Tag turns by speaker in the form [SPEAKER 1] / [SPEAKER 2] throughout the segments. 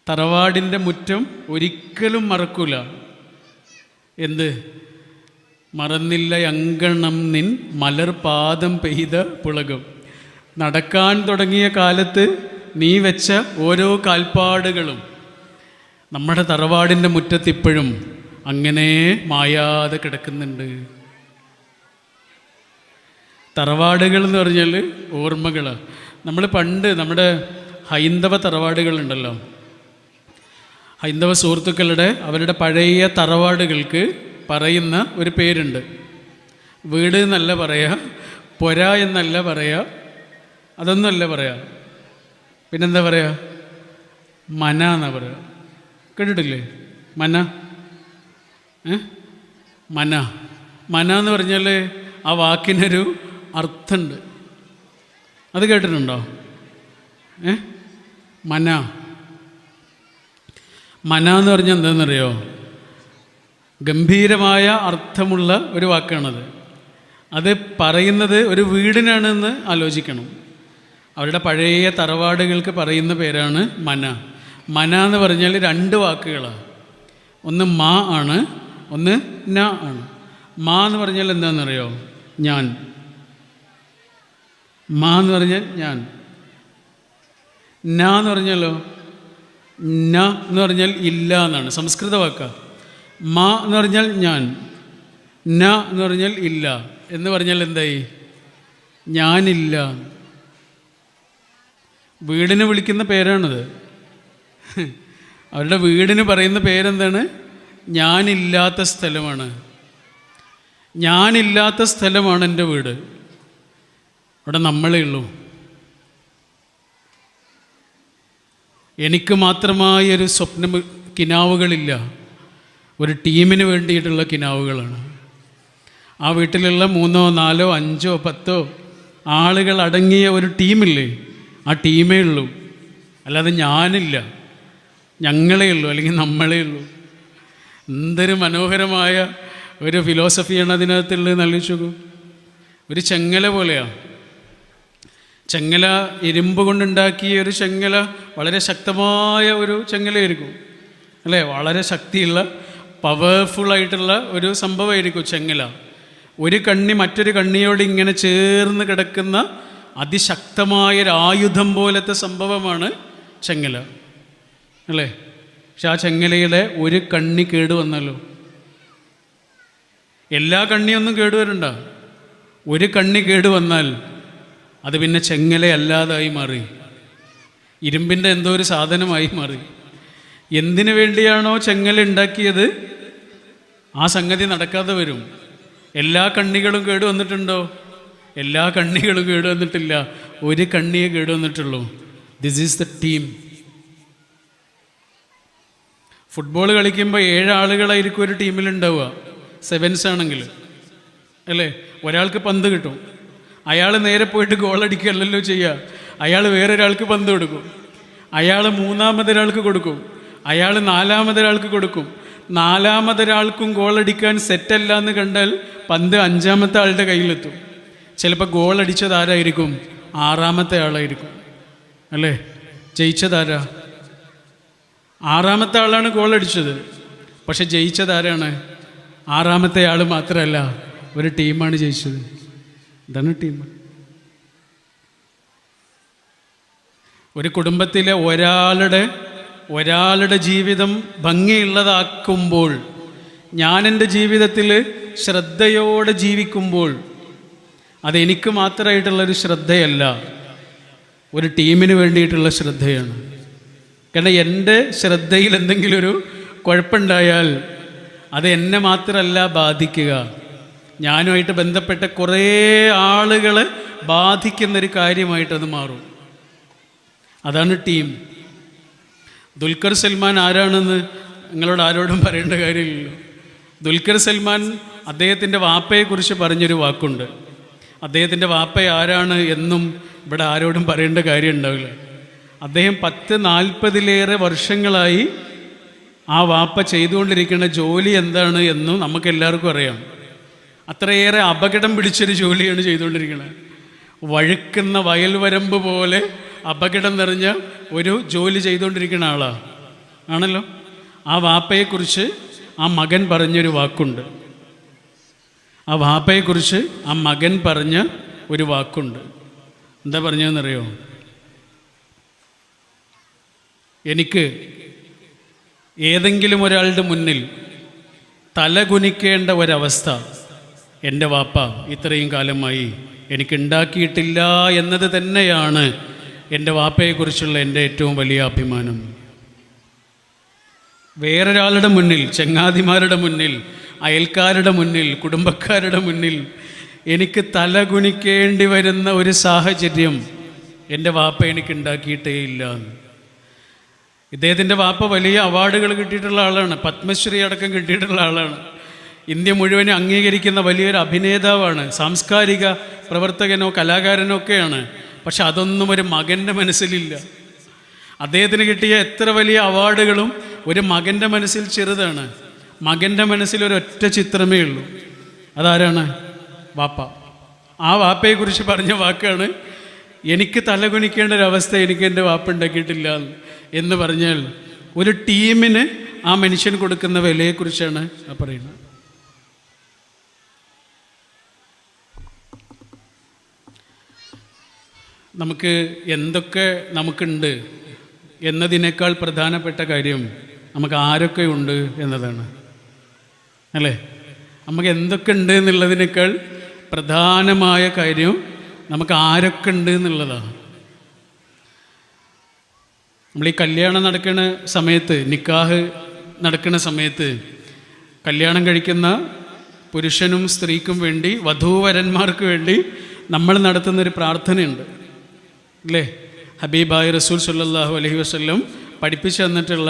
[SPEAKER 1] തറവാടിൻ്റെ മുറ്റം ഒരിക്കലും മറക്കൂല. എന്ത്? മറന്നില്ല അങ്കണം നിൻ മലർപാദം പെയ്ത പുളകം. നടക്കാൻ തുടങ്ങിയ കാലത്ത് നീ വെച്ച ഓരോ കാൽപ്പാടുകളും നമ്മുടെ തറവാടിൻ്റെ മുറ്റത്തിപ്പോഴും അങ്ങനെ മായാതെ കിടക്കുന്നുണ്ട്. തറവാടുകൾ എന്ന് പറഞ്ഞാൽ ഓർമ്മകളാണ്. നമ്മൾ പണ്ട് നമ്മുടെ ഹൈന്ദവ തറവാടുകളുണ്ടല്ലോ, ഹൈന്ദവ സുഹൃത്തുക്കളുടെ അവരുടെ പഴയ തറവാടുകൾക്ക് പറയുന്ന ഒരു പേരുണ്ട്. വീട് എന്നല്ല പറയുക, പൊര എന്നല്ല പറയുക, അതൊന്നുമല്ല പറയുക. പിന്നെന്താ പറയുക? മന എന്നാ പറയുക. കേട്ടിട്ടില്ലേ മന? മന മന എന്ന് പറഞ്ഞാൽ ആ വാക്കിനൊരു അർത്ഥമുണ്ട്. അത് കേട്ടിട്ടുണ്ടോ? മന മന എന്ന് പറഞ്ഞാൽ എന്താണെന്നറിയോ? ഗംഭീരമായ അർത്ഥമുള്ള ഒരു വാക്കാണത്. അത് പറയുന്നത് ഒരു വീടിനാണെന്ന് ആലോചിക്കണം. അവരുടെ പഴയ തറവാടുകൾക്ക് പറയുന്ന പേരാണ് മന. മന എന്ന് പറഞ്ഞാൽ രണ്ട് വാക്കുകളാണ്. ഒന്ന് മാ ആണ്, ഒന്ന് ന ആണ്. മാ എന്ന് പറഞ്ഞാൽ എന്താണെന്നറിയോ? ഞാൻ. മാ എന്ന് പറഞ്ഞാൽ ഞാൻ. ന എന്ന് പറഞ്ഞാലോ? ന എന്ന് പറഞ്ഞാൽ ഇല്ല എന്നാണ്, സംസ്കൃത വാക്കാണ്. മാ എന്ന് പറഞ്ഞാൽ ഞാൻ, ന എന്ന് പറഞ്ഞാൽ ഇല്ല. എന്ന് പറഞ്ഞാൽ എന്തായി? ഞാനില്ല. വീടിന് വിളിക്കുന്ന പേരാണിത്. അവരുടെ വീടിന് പറയുന്ന പേരെന്താണ്? ഞാനില്ലാത്ത സ്ഥലമാണ്. ഞാനില്ലാത്ത സ്ഥലമാണ് എൻ്റെ വീട്. അവിടെ നമ്മളേ ഉള്ളൂ. എനിക്ക് മാത്രമായ ഒരു സ്വപ്നം, കിനാവുകളില്ല. ഒരു ടീമിന് വേണ്ടിയിട്ടുള്ള കിനാവുകളാണ്. ആ വീട്ടിലുള്ള 3, 4, 5, 10 ആളുകൾ അടങ്ങിയ ഒരു ടീമില്ലേ, ആ ടീമേ ഉള്ളൂ. അല്ലാതെ ഞാനില്ല, ഞങ്ങളേ ഉള്ളൂ, അല്ലെങ്കിൽ നമ്മളേ ഉള്ളൂ. എന്തൊരു മനോഹരമായ ഒരു ഫിലോസഫിയാണ് അതിനകത്തുള്ളത്. ആലോചിച്ചു. ഒരു ചെങ്ങല പോലെയാണ്. ചെങ്ങല ഇരുമ്പ് കൊണ്ടുണ്ടാക്കിയ ഒരു ചെങ്ങല വളരെ ശക്തമായ ഒരു ചെങ്ങലയായിരിക്കും അല്ലേ? വളരെ ശക്തിയുള്ള പവർഫുള്ളായിട്ടുള്ള ഒരു സംഭവമായിരിക്കും ചെങ്ങല. ഒരു കണ്ണി മറ്റൊരു കണ്ണിയോട് ഇങ്ങനെ ചേർന്ന് കിടക്കുന്ന അതിശക്തമായൊരു ആയുധം പോലത്തെ സംഭവമാണ് ചെങ്ങല അല്ലേ? പക്ഷെ ആ ചെങ്ങലയുടെ ഒരു കണ്ണി കേടുവന്നല്ലോ. എല്ലാ കണ്ണിയൊന്നും കേടുവരണ്ട. ഒരു കണ്ണി കേടുവന്നാൽ അത് പിന്നെ ചെങ്ങലയല്ലാതായി മാറി, ഇരുമ്പിൻ്റെ എന്തോ ഒരു സാധനമായി മാറി. എന്തിനു വേണ്ടിയാണോ ചെങ്ങല ഉണ്ടാക്കിയത് ആ സംഗതി നടക്കാതെ വരും. എല്ലാ കണ്ണികളും കേടുവന്നിട്ടുണ്ടോ? എല്ലാ കണ്ണികളും കേടുവന്നിട്ടില്ല. ഒരു കണ്ണിയെ കേടുവന്നിട്ടുള്ളൂ. This is the team. Football കളിക്കുമ്പോൾ 7 ആളുകളായിരിക്കും ഒരു ടീമിലുണ്ടാവുക, 7s ആണെങ്കിൽ അല്ലേ? ഒരാൾക്ക് പന്ത് കിട്ടും, അയാൾ നേരെ പോയിട്ട് ഗോളടിക്കുകയല്ലല്ലോ ചെയ്യുക. അയാൾ വേറൊരാൾക്ക് പന്ത് കൊടുക്കും, അയാൾ 3ാമതൊരാൾക്ക് കൊടുക്കും, അയാൾ 4ാമതൊരാൾക്ക് കൊടുക്കും. 4ാമതൊരാൾക്കും ഗോളടിക്കാൻ സെറ്റല്ല എന്ന് കണ്ടാൽ പന്ത് 5ാമത്തെ ആളുടെ കയ്യിലെത്തും. ചിലപ്പോൾ ഗോളടിച്ചത് ആരായിരിക്കും? 6ാമത്തെ ആളായിരിക്കും അല്ലേ? ജയിച്ചതാരാ? 6ാമത്തെ ആളാണ് ഗോളടിച്ചത്. പക്ഷെ ജയിച്ചത് ആരാണ്? 6ാമത്തെ ആൾ മാത്രമല്ല, ഒരു ടീമാണ് ജയിച്ചത്. ഇതാണ് ടീം. ഒരു കുടുംബത്തിലെ ഒരാളുടെ ജീവിതം ഭംഗിയുള്ളതാക്കുമ്പോൾ, ഞാൻ എൻ്റെ ജീവിതത്തിൽ ശ്രദ്ധയോടെ ജീവിക്കുമ്പോൾ അതെനിക്ക് മാത്രമായിട്ടുള്ളൊരു ശ്രദ്ധയല്ല, ഒരു ടീമിന് വേണ്ടിയിട്ടുള്ള ശ്രദ്ധയാണ്. കാരണം എൻ്റെ ശ്രദ്ധയിൽ എന്തെങ്കിലും ഒരു കുഴപ്പമുണ്ടായാൽ അത് എന്നെ മാത്രമല്ല ബാധിക്കുക, ഞാനുമായിട്ട് ബന്ധപ്പെട്ട കുറേ ആളുകളെ ബാധിക്കുന്നൊരു കാര്യമായിട്ടത് മാറും. അതാണ് ടീം. ദുൽഖർ സൽമാൻ ആരാണെന്ന് നിങ്ങളോട് ആരോടും പറയേണ്ട കാര്യമില്ലല്ലോ. ദുൽഖർ സൽമാൻ അദ്ദേഹത്തിൻ്റെ വാപ്പയെക്കുറിച്ച് പറഞ്ഞൊരു വാക്കുണ്ട്. അദ്ദേഹത്തിൻ്റെ വാപ്പ ആരാണ് എന്നും ഇവിടെ ആരോടും പറയേണ്ട കാര്യം ഉണ്ടാവില്ല. അദ്ദേഹം 10-40 വർഷങ്ങളായി ആ വാപ്പ ചെയ്തുകൊണ്ടിരിക്കുന്ന ജോലി എന്താണ് എന്നും നമുക്കെല്ലാവർക്കും അറിയാം. അത്രയേറെ അപകടം പിടിച്ചൊരു ജോലിയാണ് ചെയ്തുകൊണ്ടിരിക്കുന്നത്. വഴുക്കുന്ന വയൽവരമ്പ് പോലെ അപകടം നിറഞ്ഞ ഒരു ജോലി ചെയ്തുകൊണ്ടിരിക്കുന്ന ആളാണ്. ആണല്ലോ. ആ വാപ്പയെക്കുറിച്ച് ആ മകൻ പറഞ്ഞൊരു വാക്കുണ്ട്. ആ വാപ്പയെക്കുറിച്ച് ആ മകൻ പറഞ്ഞ ഒരു വാക്കുണ്ട്. എന്താ പറഞ്ഞതെന്നറിയോ? എനിക്ക് ഏതെങ്കിലും ഒരാളുടെ മുന്നിൽ തലകുനിക്കേണ്ട ഒരവസ്ഥ എൻ്റെ വാപ്പ ഇത്രയും കാലമായി എനിക്കുണ്ടാക്കിയിട്ടില്ല എന്നത് തന്നെയാണ് എൻ്റെ വാപ്പയെക്കുറിച്ചുള്ള എൻ്റെ ഏറ്റവും വലിയ അഭിമാനം. വേറൊരാളുടെ മുന്നിൽ, ചങ്ങാതിമാരുടെ മുന്നിൽ, അയൽക്കാരുടെ മുന്നിൽ, കുടുംബക്കാരുടെ മുന്നിൽ എനിക്ക് തലകുനിക്കേണ്ടി വരുന്ന ഒരു സാഹചര്യം എൻ്റെ വാപ്പ എനിക്കുണ്ടാക്കിയിട്ടേ ഇല്ല. ഇദ്ദേഹത്തിൻ്റെ വാപ്പ വലിയ അവാർഡുകൾ കിട്ടിയിട്ടുള്ള ആളാണ്, പത്മശ്രീ അടക്കം കിട്ടിയിട്ടുള്ള ആളാണ്, ഇന്ത്യ മുഴുവനും അംഗീകരിക്കുന്ന വലിയൊരു അഭിനേതാവാണ്, സാംസ്കാരിക പ്രവർത്തകനോ കലാകാരനോ ഒക്കെയാണ്. പക്ഷെ അതൊന്നും ഒരു മകൻ്റെ മനസ്സിലില്ല. അദ്ദേഹത്തിന് കിട്ടിയ എത്ര വലിയ അവാർഡുകളും ഒരു മകൻ്റെ മനസ്സിൽ ചെറുതാണ്. മകൻ്റെ മനസ്സിൽ ഒരൊറ്റ ചിത്രമേ ഉള്ളൂ. അതാരാണ്? വാപ്പ. ആ വാപ്പയെക്കുറിച്ച് പറഞ്ഞ വാക്കാണ്, എനിക്ക് തലകുനിക്കേണ്ട ഒരവസ്ഥ എനിക്ക് എൻ്റെ വാപ്പ ഉണ്ടാക്കിയിട്ടില്ല എന്ന് പറഞ്ഞാൽ ഒരു ടീമിന് ആ മനുഷ്യൻ കൊടുക്കുന്ന വിലയെക്കുറിച്ചാണ് ആ പറയുന്നത്. നമുക്ക് എന്തൊക്കെ നമുക്കുണ്ട് എന്നതിനേക്കാൾ പ്രധാനപ്പെട്ട കാര്യം നമുക്ക് ആരൊക്കെ ഉണ്ട് എന്നതാണ്, അല്ലേ? നമുക്ക് എന്തൊക്കെ ഉണ്ട് എന്നുള്ളതിനേക്കാൾ പ്രധാനമായ കാര്യം നമുക്ക് ആരൊക്കെ ഉണ്ട് എന്നുള്ളതാണ്. നമ്മൾ ഈ കല്യാണം നടക്കുന്ന സമയത്ത്, നിക്കാഹ് നടക്കുന്ന സമയത്ത് കല്യാണം കഴിക്കുന്ന പുരുഷനും സ്ത്രീക്കും വേണ്ടി, വധൂവരന്മാർക്ക് വേണ്ടി നമ്മൾ നടത്തുന്നൊരു പ്രാർത്ഥനയുണ്ട്, അല്ലേ? ഹബീബായ റസൂൽ സല്ലല്ലാഹു അലൈഹി വസല്ലം പഠിപ്പിച്ചു തന്നിട്ടുള്ള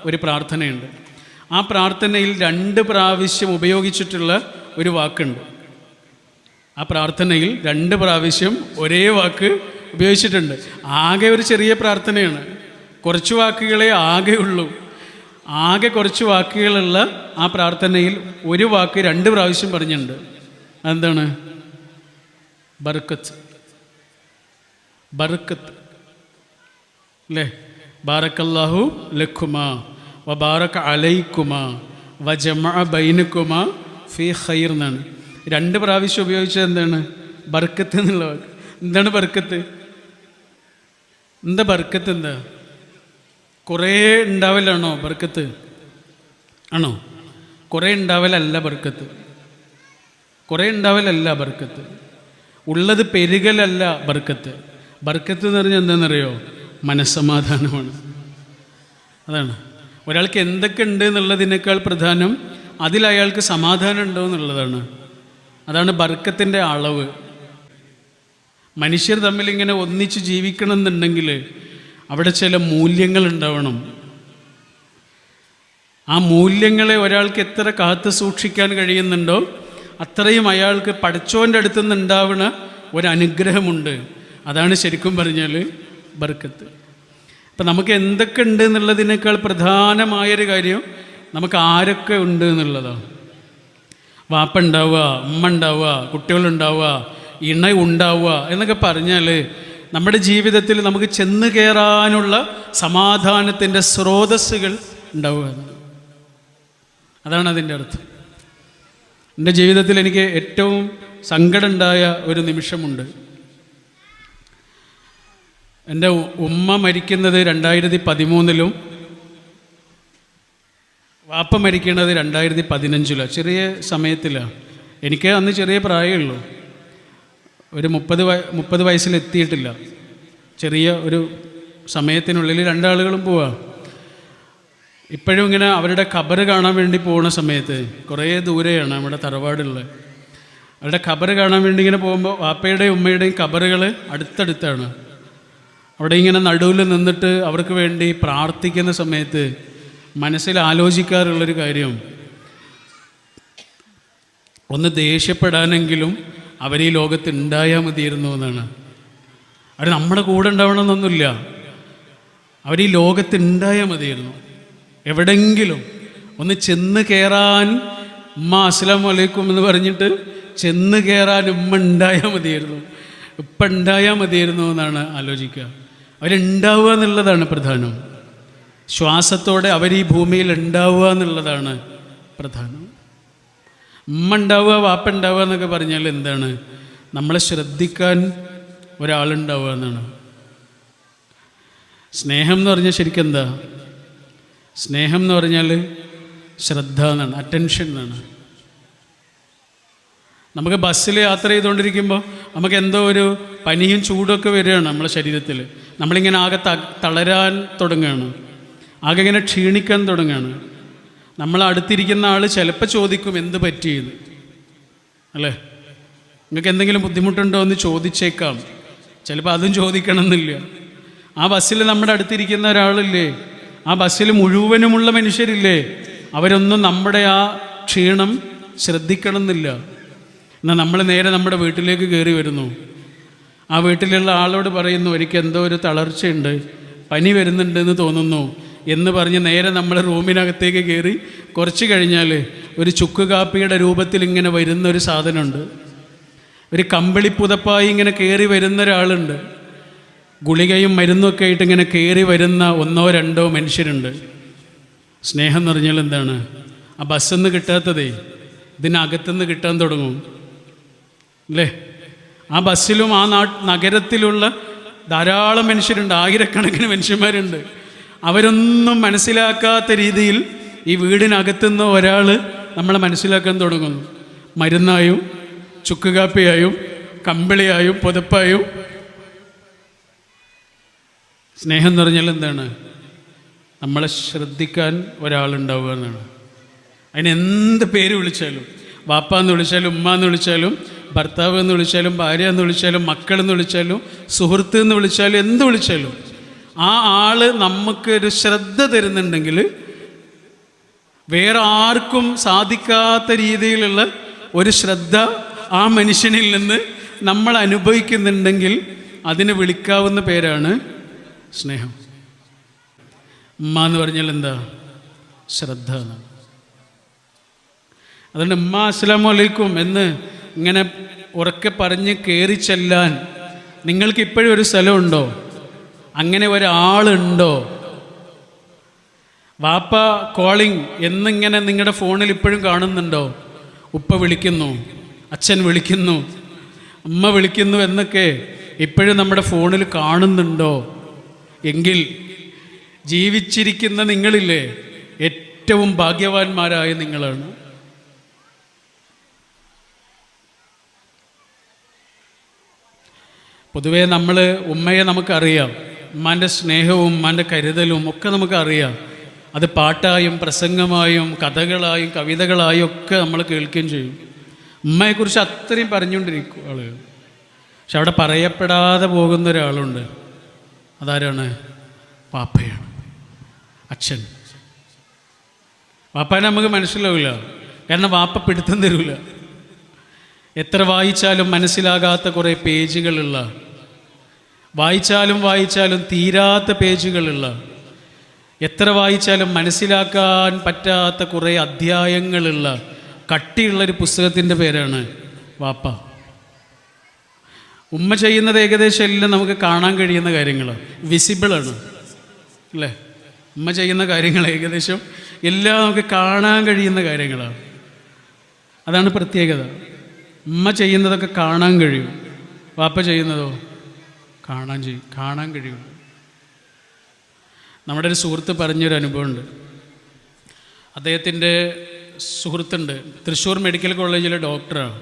[SPEAKER 1] ഒരു പ്രാർത്ഥനയുണ്ട്. ആ പ്രാർത്ഥനയിൽ 2 പ്രാവശ്യം ഉപയോഗിച്ചിട്ടുള്ള ഒരു വാക്കുണ്ട്. ആ പ്രാർത്ഥനയിൽ 2 പ്രാവശ്യം ഒരേ വാക്ക് ഉപയോഗിച്ചിട്ടുണ്ട്. ആകെ ഒരു ചെറിയ പ്രാർത്ഥനയാണ്, കുറച്ച് വാക്കുകളെ ആകെ ഉള്ളൂ. ആകെ കുറച്ച് വാക്കുകളുള്ള ആ പ്രാർത്ഥനയിൽ ഒരു വാക്ക് 2 പ്രാവശ്യം പറഞ്ഞിട്ടുണ്ട്. അതെന്താണ്? ബർക്കത്ത്. ബർക്കത്ത്, അല്ലേ? ബാറക്കല്ലാഹു ലക്കുമാ വബാറക അലൈക്കുമാ വജമഅ ബൈനക്കുമാ ഫീ ഖൈർ എന്നാണ്. 2 പ്രാവശ്യം ഉപയോഗിച്ചത് എന്താണ്? ബർക്കത്ത് എന്നുള്ള വാക്ക്. എന്താണ് ബർക്കത്ത്? എന്താ ബർക്കത്ത്? എന്താ? കുറേ ഉണ്ടാവലാണോ ബർക്കത്ത്? ആണോ? കുറേ ഉണ്ടാവലല്ല ബർക്കത്ത്. കുറേ ഉണ്ടാവലല്ല ബർക്കത്ത്. ഉള്ളത് പെരുകലല്ല ബർക്കത്ത്. ബർക്കത്ത് എന്ന് പറഞ്ഞാൽ എന്താണെന്നറിയോ? മനസ്സമാധാനമാണ്. അതാണ്. ഒരാൾക്ക് എന്തൊക്കെ ഉണ്ട് എന്നുള്ളതിനേക്കാൾ പ്രധാനം അതിൽ അയാൾക്ക് സമാധാനം ഉണ്ടോ എന്നുള്ളതാണ്. അതാണ് ബർക്കത്തിൻ്റെ അളവ്. മനുഷ്യർ തമ്മിൽ ഇങ്ങനെ ഒന്നിച്ച് ജീവിക്കണം എന്നുണ്ടെങ്കിൽ അവിടെ ചില മൂല്യങ്ങൾ ഉണ്ടാവണം. ആ മൂല്യങ്ങളെ ഒരാൾക്ക് എത്ര കാത്തു സൂക്ഷിക്കാൻ കഴിയുന്നുണ്ടോ അത്രയും അയാൾക്ക് പടച്ചോൻ്റെ അടുത്തുനിന്ന് ഉണ്ടാവുന്ന ഒരനുഗ്രഹമുണ്ട്. അതാണ് ശരിക്കും പറഞ്ഞാൽ ബർക്കത്ത്. അപ്പം നമുക്ക് എന്തൊക്കെ ഉണ്ട് എന്നുള്ളതിനേക്കാൾ പ്രധാനമായൊരു കാര്യം നമുക്ക് ആരൊക്കെ ഉണ്ട് എന്നുള്ളതാണ്. വാപ്പ ഉണ്ടാവുക, ഉമ്മ ഉണ്ടാവുക, കുട്ടികളുണ്ടാവുക, ഇണ ഉണ്ടാവുക എന്നൊക്കെ പറഞ്ഞാൽ നമ്മുടെ ജീവിതത്തിൽ നമുക്ക് ചെന്ന് കയറാനുള്ള സമാധാനത്തിൻ്റെ സ്രോതസ്സുകൾ ഉണ്ടാവുക. അതാണ് അതിൻ്റെ അർത്ഥം. എൻ്റെ ജീവിതത്തിൽ എനിക്ക് ഏറ്റവും സങ്കടമുണ്ടായ ഒരു നിമിഷമുണ്ട്. എൻ്റെ ഉമ്മ മരിക്കുന്നത് 2013 വാപ്പ മരിക്കുന്നത് 2015. ചെറിയ സമയത്തിലാണ്. എനിക്ക് അന്ന് ചെറിയ പ്രായമുള്ളൂ, ഒരു 30 വയസ്സിലെത്തിയിട്ടില്ല. ചെറിയ ഒരു സമയത്തിനുള്ളിൽ 2 ആളുകളും പോവാ. ഇപ്പോഴും ഇങ്ങനെ അവരുടെ ഖബറ് കാണാൻ വേണ്ടി പോകുന്ന സമയത്ത്, കുറേ ദൂരെയാണ് നമ്മുടെ തറവാടുള്ളത്, അവരുടെ ഖബറ് കാണാൻ വേണ്ടി ഇങ്ങനെ പോകുമ്പോൾ വാപ്പയുടെയും ഉമ്മയുടെയും ഖബറുകൾ അടുത്തടുത്താണ്. അവിടെ ഇങ്ങനെ നടുവിൽ നിന്നിട്ട് അവർക്ക് വേണ്ടി പ്രാർത്ഥിക്കുന്ന സമയത്ത് മനസ്സിൽ ആലോചിക്കാറുള്ളൊരു കാര്യം, ഒന്ന് ദേഷ്യപ്പെടാനെങ്കിലും അവർ ഈ ലോകത്ത് ഉണ്ടായാൽ മതിയിരുന്നു എന്നാണ്. അവർ നമ്മുടെ കൂടെ ഉണ്ടാവണമെന്നൊന്നുമില്ല, അവർ ഈ ലോകത്ത് ഉണ്ടായാൽ മതിയായിരുന്നു. എവിടെങ്കിലും ഒന്ന് ചെന്ന് കയറാൻ, ഉമ്മ അസ്സലാമു അലൈക്കും എന്ന് പറഞ്ഞിട്ട് ചെന്ന് കയറാൻ ഉമ്മ ഉണ്ടായാൽ മതിയായിരുന്നു, ഉണ്ടായാൽ മതിയായിരുന്നു എന്നാണ് ആലോചിക്കുക. അവരുണ്ടാവുക എന്നുള്ളതാണ് പ്രധാനം. ശ്വാസത്തോടെ അവർ ഈ ഭൂമിയിൽ ഉണ്ടാവുക എന്നുള്ളതാണ് പ്രധാനം. ഉമ്മ ഉണ്ടാവുക, വാപ്പ ഉണ്ടാവുക എന്നൊക്കെ പറഞ്ഞാൽ എന്താണ്? നമ്മളെ ശ്രദ്ധിക്കാൻ ഒരാളുണ്ടാവുക എന്നാണ്. സ്നേഹം എന്ന് പറഞ്ഞാൽ ശരിക്കും എന്താ? സ്നേഹം എന്ന് പറഞ്ഞാൽ ശ്രദ്ധ എന്നാണ്, അറ്റൻഷൻ എന്നാണ്. നമുക്ക് ബസ്സിൽ യാത്ര ചെയ്തുകൊണ്ടിരിക്കുമ്പോൾ നമുക്ക് എന്തോ ഒരു പനിയും ചൂടൊക്കെ വരികയാണ് നമ്മളെ ശരീരത്തിൽ. നമ്മളിങ്ങനെ ആകെ തളരാൻ തുടങ്ങുകയാണ്, ആകെ ഇങ്ങനെ ക്ഷീണിക്കാൻ തുടങ്ങുകയാണ്. നമ്മൾ അടുത്തിരിക്കുന്ന ആൾ ചിലപ്പോൾ ചോദിക്കും എന്ത് പറ്റിയെന്ന്, അല്ലേ? നിങ്ങൾക്ക് എന്തെങ്കിലും ബുദ്ധിമുട്ടുണ്ടോ എന്ന് ചോദിച്ചേക്കാം. ചിലപ്പോൾ അതും ചോദിക്കണമെന്നില്ല. ആ ബസ്സിൽ നമ്മുടെ അടുത്തിരിക്കുന്ന ഒരാളില്ലേ, ആ ബസ്സിൽ മുഴുവനുമുള്ള മനുഷ്യരില്ലേ, അവരൊന്നും നമ്മുടെ ആ ക്ഷീണം ശ്രദ്ധിക്കണമെന്നില്ല. എന്നാൽ നമ്മൾ നേരെ നമ്മുടെ വീട്ടിലേക്ക് കയറി വരുന്നു. ആ വീട്ടിലുള്ള ആളോട് പറയുന്നു എനിക്ക് എന്തോ ഒരു തളർച്ചയുണ്ട്, പനി വരുന്നുണ്ടെന്ന് തോന്നുന്നു എന്ന് പറഞ്ഞ് നേരെ നമ്മൾ റൂമിനകത്തേക്ക് കയറി കുറച്ച് കഴിഞ്ഞാൽ ഒരു ചുക്ക് കാപ്പിയുടെ രൂപത്തിൽ ഇങ്ങനെ വരുന്നൊരു സാധനമുണ്ട്. ഒരു കമ്പിളിപ്പുതപ്പായി ഇങ്ങനെ കയറി വരുന്ന ഒരാളുണ്ട്. ഗുളികയും മരുന്നൊക്കെ ആയിട്ട് ഇങ്ങനെ കയറി വരുന്ന ഒന്നോ രണ്ടോ മനുഷ്യരുണ്ട്. സ്നേഹം എന്ന് പറഞ്ഞാൽ എന്താണ്? ആ ബസ്സിൽ നിന്ന് കിട്ടാത്തതേ ഇതിനകത്തുനിന്ന് കിട്ടാൻ തുടങ്ങും, അല്ലേ? ആ ബസ്സിലും ആ നഗരത്തിലുള്ള ധാരാളം മനുഷ്യരുണ്ട്, ആയിരക്കണക്കിന് മനുഷ്യന്മാരുണ്ട്. അവരൊന്നും മനസ്സിലാക്കാത്ത രീതിയിൽ ഈ വീടിനകത്തുനിന്ന് ഒരാൾ നമ്മളെ മനസ്സിലാക്കാൻ തുടങ്ങുന്നു. മരുന്നായും ചുക്കുകാപ്പിയായും കമ്പിളിയായും പുതപ്പായും. സ്നേഹം എന്ന് പറഞ്ഞാൽ എന്താണ്? നമ്മളെ ശ്രദ്ധിക്കാൻ ഒരാളുണ്ടാവുക എന്നാണ്. അതിനെന്ത് പേര് വിളിച്ചാലും, വാപ്പ എന്ന് വിളിച്ചാലും ഉമ്മ എന്ന് വിളിച്ചാലും ഭർത്താവ് എന്ന് വിളിച്ചാലും ഭാര്യ എന്ന് വിളിച്ചാലും മക്കളെന്ന് വിളിച്ചാലും സുഹൃത്ത് എന്ന് വിളിച്ചാലും എന്ത് വിളിച്ചാലും ആ ആള് നമുക്കൊരു ശ്രദ്ധ തരുന്നുണ്ടെങ്കിൽ, വേറെ ആർക്കും സാധിക്കാത്ത രീതിയിലുള്ള ഒരു ശ്രദ്ധ ആ മനുഷ്യനിൽ നിന്ന് നമ്മൾ അനുഭവിക്കുന്നുണ്ടെങ്കിൽ അതിന് വിളിക്കാവുന്ന പേരാണ് സ്നേഹം. ഉമ്മ എന്ന് പറഞ്ഞാൽ എന്താ? ശ്രദ്ധ എന്നാണ്. അതുകൊണ്ട് ഉമ്മ അസ്സലാമു അലൈക്കും എന്ന് ഇങ്ങനെ ഉറക്കെ പറഞ്ഞ് കയറി ചെല്ലാൻ നിങ്ങൾക്ക് ഇപ്പോഴും ഒരു സ്ഥലമുണ്ടോ? അങ്ങനെ ഒരാളുണ്ടോ? വാപ്പ കോളിംഗ് എന്നിങ്ങനെ നിങ്ങളുടെ ഫോണിൽ ഇപ്പോഴും കാണുന്നുണ്ടോ? ഉപ്പ വിളിക്കുന്നു, അച്ഛൻ വിളിക്കുന്നു, അമ്മ വിളിക്കുന്നു എന്നൊക്കെ ഇപ്പോഴും നമ്മുടെ ഫോണിൽ കാണുന്നുണ്ടോ? എങ്കിൽ ജീവിച്ചിരിക്കുന്ന നിങ്ങളില്ലേ ഏറ്റവും ഭാഗ്യവാന്മാരായ നിങ്ങളാണ്. പൊതുവേ നമ്മൾ ഉമ്മയെ നമുക്കറിയാം, ഉമ്മാൻ്റെ സ്നേഹവും ഉമ്മാൻ്റെ കരുതലും ഒക്കെ നമുക്കറിയാം. അത് പാട്ടായും പ്രസംഗമായും കഥകളായും കവിതകളായും ഒക്കെ നമ്മൾ കേൾക്കുകയും ചെയ്യും. ഉമ്മയെക്കുറിച്ച് അത്രയും പറഞ്ഞുകൊണ്ടിരിക്കും ആളുകൾ. പക്ഷെ അവിടെ പറയപ്പെടാതെ പോകുന്ന ഒരാളുണ്ട്. അതാരാണ്? വാപ്പയാണ്, അച്ഛൻ. വാപ്പാനെ നമുക്ക് മനസ്സിലാവില്ല, കാരണം വാപ്പ പിടുത്തം തരില്ല. എത്ര വായിച്ചാലും മനസ്സിലാകാത്ത കുറേ പേജുകളുള്ള, വായിച്ചാലും തീരാത്ത പേജുകളുള്ള, എത്ര വായിച്ചാലും മനസ്സിലാക്കാൻ പറ്റാത്ത കുറേ അധ്യായങ്ങളുള്ള കട്ടിയുള്ളൊരു പുസ്തകത്തിൻ്റെ പേരാണ് വാപ്പ. ഉമ്മ ചെയ്യുന്നത് ഏകദേശം എല്ലാം നമുക്ക് കാണാൻ കഴിയുന്ന കാര്യങ്ങളാണ്, വിസിബിളാണ്, അല്ലേ? ഉമ്മ ചെയ്യുന്ന കാര്യങ്ങൾ ഏകദേശം എല്ലാം നമുക്ക് കാണാൻ കഴിയുന്ന കാര്യങ്ങളാണ്. അതാണ് പ്രത്യേകത. ഉമ്മ ചെയ്യുന്നതൊക്കെ കാണാൻ കഴിയും, വാപ്പ ചെയ്യുന്നതോ കാണാൻ കഴിയും. നമ്മുടെ ഒരു സുഹൃത്ത് പറഞ്ഞൊരു അനുഭവമുണ്ട്. അദ്ദേഹത്തിൻ്റെ സുഹൃത്തുണ്ട്, തൃശ്ശൂർ മെഡിക്കൽ കോളേജിലെ ഡോക്ടറാണ്,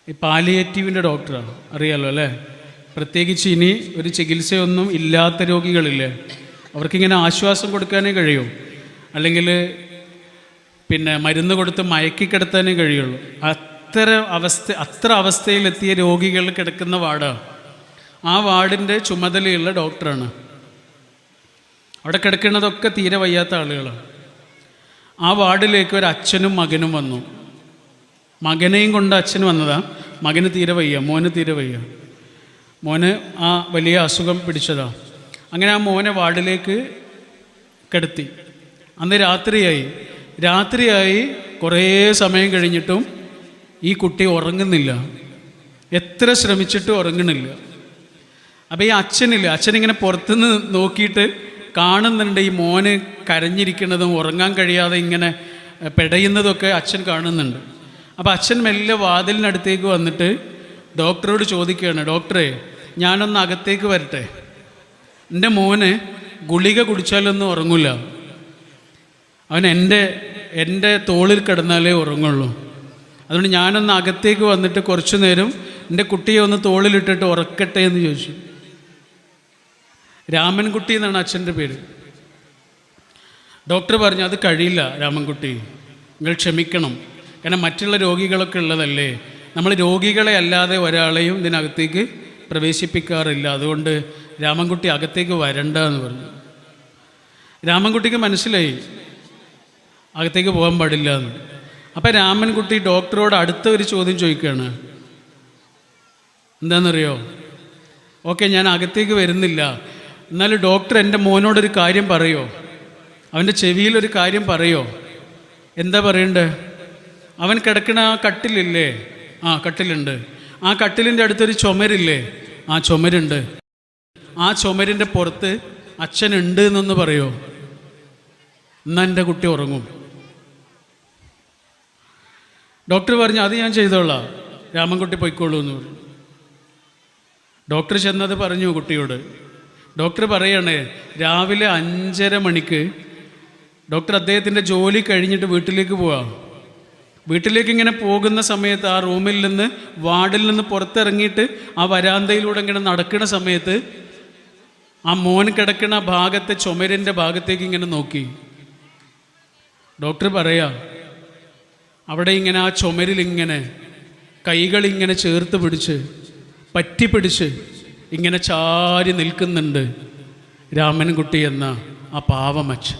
[SPEAKER 1] ഈ പാലിയേറ്റീവിൻ്റെ ഡോക്ടറാണ്, അറിയാലോ അല്ലേ? പ്രത്യേകിച്ച് ഇനി ഒരു ചികിത്സയൊന്നും ഇല്ലാത്ത രോഗികളില്ലേ, അവർക്കിങ്ങനെ ആശ്വാസം കൊടുക്കാനേ കഴിയൂ, അല്ലെങ്കിൽ പിന്നെ മരുന്ന് കൊടുത്ത് മയക്കിക്കിടത്താനേ കഴിയുള്ളൂ. അത്ര അവസ്ഥയിലെത്തിയ രോഗികൾ കിടക്കുന്ന വാർഡാണ്. ആ വാർഡിൻ്റെ ചുമതലയുള്ള ഡോക്ടറാണ്. അവിടെ കിടക്കുന്നതൊക്കെ തീരെ വയ്യാത്ത ആളുകളാണ്. ആ വാർഡിലേക്ക് ഒരു അച്ഛനും മകനും വന്നു. മകനെയും കൊണ്ട് അച്ഛൻ വന്നതാണ്. മകന് തീരെ വയ്യ, മോന് തീരെ വയ്യ. മോന് ആ വലിയ അസുഖം പിടിച്ചതാണ്. അങ്ങനെ ആ മോനെ വാർഡിലേക്ക് കിടത്തി. അന്ന് രാത്രിയായി കുറേ സമയം കഴിഞ്ഞിട്ടും ഈ കുട്ടി ഉറങ്ങുന്നില്ല, എത്ര ശ്രമിച്ചിട്ടും ഉറങ്ങണില്ല. അപ്പോൾ ഈ അച്ഛനിങ്ങനെ പുറത്തുനിന്ന് നോക്കിയിട്ട് കാണുന്നുണ്ട് ഈ മോന് കരഞ്ഞിരിക്കുന്നതും ഉറങ്ങാൻ കഴിയാതെ ഇങ്ങനെ പെടയുന്നതൊക്കെ അച്ഛൻ കാണുന്നുണ്ട്. അപ്പോൾ അച്ഛൻ മെല്ലെ വാതിലിനടുത്തേക്ക് വന്നിട്ട് ഡോക്ടറോട് ചോദിക്കുകയാണ്, ഡോക്ടറെ ഞാനൊന്ന് അകത്തേക്ക് വരട്ടെ, എൻ്റെ മോന് ഗുളിക കുടിച്ചാലൊന്നും ഉറങ്ങില്ല, അവൻ എൻ്റെ തോളിൽ കിടന്നാലേ ഉറങ്ങുള്ളൂ, അതുകൊണ്ട് ഞാനൊന്ന് അകത്തേക്ക് വന്നിട്ട് കുറച്ചു നേരം എൻ്റെ കുട്ടിയെ ഒന്ന് തോളിലിട്ടിട്ട് ഉറക്കട്ടെ എന്ന് ചോദിച്ചു. രാമൻകുട്ടി എന്നാണ് അച്ഛൻ്റെ പേര്. ഡോക്ടർ പറഞ്ഞു അത് കഴിയില്ല രാമൻകുട്ടി, നിങ്ങൾ ക്ഷമിക്കണം, കാരണം മറ്റുള്ള രോഗികളൊക്കെ ഉള്ളതല്ലേ, നമ്മൾ രോഗികളെ അല്ലാതെ ഒരാളെയും ഇതിനകത്തേക്ക് പ്രവേശിപ്പിക്കാറില്ല, അതുകൊണ്ട് രാമൻകുട്ടി അകത്തേക്ക് വരണ്ട എന്ന് പറഞ്ഞു. രാമൻകുട്ടിക്ക് മനസ്സിലായി അകത്തേക്ക് പോകാൻ പാടില്ല എന്ന്. അപ്പം രാമൻകുട്ടി ഡോക്ടറോട് അടുത്ത ഒരു ചോദ്യം ചോദിക്കുകയാണ്, എന്താണെന്നറിയോ, ഓക്കെ ഞാൻ അകത്തേക്ക് വരുന്നില്ല, എന്നാലും ഡോക്ടർ എൻ്റെ മോനോടൊരു കാര്യം പറയോ, അവൻ്റെ ചെവിയിലൊരു കാര്യം പറയോ. എന്താ പറയണ്ടേ? അവൻ കിടക്കണ ആ കട്ടിലില്ലേ, ആ കട്ടിലുണ്ട്, ആ കട്ടിലിൻ്റെ അടുത്തൊരു ചുമരില്ലേ, ആ ചുമരുണ്ട്, ആ ചുമരിൻ്റെ പുറത്ത് അച്ഛനുണ്ട് എന്നൊന്ന് പറയോ, എന്നാൽ എൻ്റെ കുട്ടി ഉറങ്ങും. ഡോക്ടർ പറഞ്ഞു അത് ഞാൻ ചെയ്തോളാം, രാമൻകുട്ടി പൊയ്ക്കോളൂ എന്ന് പറഞ്ഞു. ഡോക്ടർ ചെന്നത് പറഞ്ഞു കുട്ടിയോട്. ഡോക്ടർ പറയണേ രാവിലെ 5:30 മണിക്ക് ഡോക്ടർ അദ്ദേഹത്തിൻ്റെ ജോലി കഴിഞ്ഞിട്ട് വീട്ടിലേക്ക് പോവാം. വീട്ടിലേക്ക് ഇങ്ങനെ പോകുന്ന സമയത്ത് ആ റൂമിൽ നിന്ന് വാർഡിൽ നിന്ന് പുറത്തിറങ്ങിയിട്ട് ആ വരാന്തയിലൂടെ ഇങ്ങനെ നടക്കുന്ന സമയത്ത് ആ മോൻ കിടക്കുന്ന ഭാഗത്തെ ചുമരിൻ്റെ ഭാഗത്തേക്ക് ഇങ്ങനെ നോക്കി. ഡോക്ടർ പറയാ അവിടെ ഇങ്ങനെ ആ ചുമരിലിങ്ങനെ കൈകളിങ്ങനെ ചേർത്ത് പിടിച്ച് പറ്റിപ്പിടിച്ച് ഇങ്ങനെ ചാരി നിൽക്കുന്നുണ്ട് രാമൻകുട്ടി എന്ന ആ പാവമച്ഛൻ.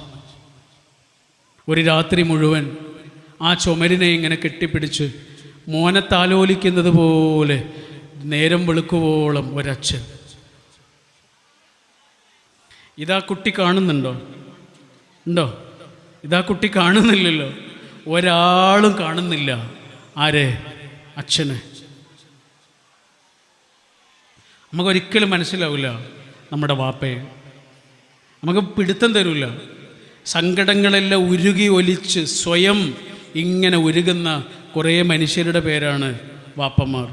[SPEAKER 1] ഒരു രാത്രി മുഴുവൻ ആ ചുമരിനെ ഇങ്ങനെ കെട്ടിപ്പിടിച്ച് മോനെ താലോലിക്കുന്നത് പോലെ നേരം വെളുക്കുവോളം ഒരച്ഛൻ. ഇതാ കുട്ടി കാണുന്നുണ്ടോ? ഉണ്ടോ? ഇതാ കുട്ടി കാണുന്നില്ലല്ലോ, ഒരാളും കാണുന്നില്ല. ആരെ? അച്ഛനെ. നമുക്കൊരിക്കലും മനസ്സിലാവില്ല നമ്മുടെ വാപ്പയെ, നമുക്ക് പിടുത്തം തരില്ല. സങ്കടങ്ങളെല്ലാം ഉരുകി ഒലിച്ച് സ്വയം ഇങ്ങനെ ഉരുകുന്ന കുറേ മനുഷ്യരുടെ പേരാണ് വാപ്പന്മാർ.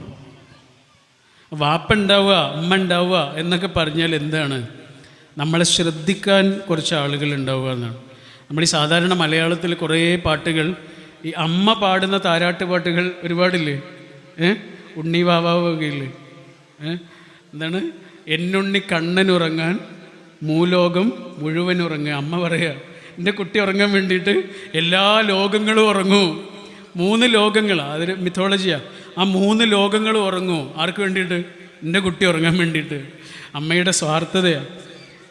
[SPEAKER 1] വാപ്പ ഉണ്ടാവുക അമ്മ ഉണ്ടാവുക എന്നൊക്കെ പറഞ്ഞാൽ എന്താണ്? നമ്മളെ ശ്രദ്ധിക്കാൻ കുറച്ച് ആളുകൾ ഉണ്ടാവുക എന്നാണ്. നമ്മൾ ഈ സാധാരണ മലയാളത്തിൽ കുറേ പാട്ടുകൾ, ഈ അമ്മ പാടുന്ന താരാട്ട് പാട്ടുകൾ ഒരുപാടില്ലേ? ഉണ്ണി വാവാവൊക്കെ ഇല്ലേ? എന്താണ്? എന്നുണ്ണി കണ്ണനുറങ്ങാൻ മൂലോകം മുഴുവൻ ഉറങ്ങുക. അമ്മ പറയുക എൻ്റെ കുട്ടി ഉറങ്ങാൻ വേണ്ടിയിട്ട് എല്ലാ ലോകങ്ങളും ഉറങ്ങൂ. 3 ലോകങ്ങളാണ്, അതൊരു മിത്തോളജിയാണ്. ആ 3 ലോകങ്ങളും ഉറങ്ങൂ. ആർക്ക് വേണ്ടിയിട്ട്? എൻ്റെ കുട്ടി ഉറങ്ങാൻ വേണ്ടിയിട്ട്. അമ്മയുടെ സ്വാർത്ഥതയാണ്.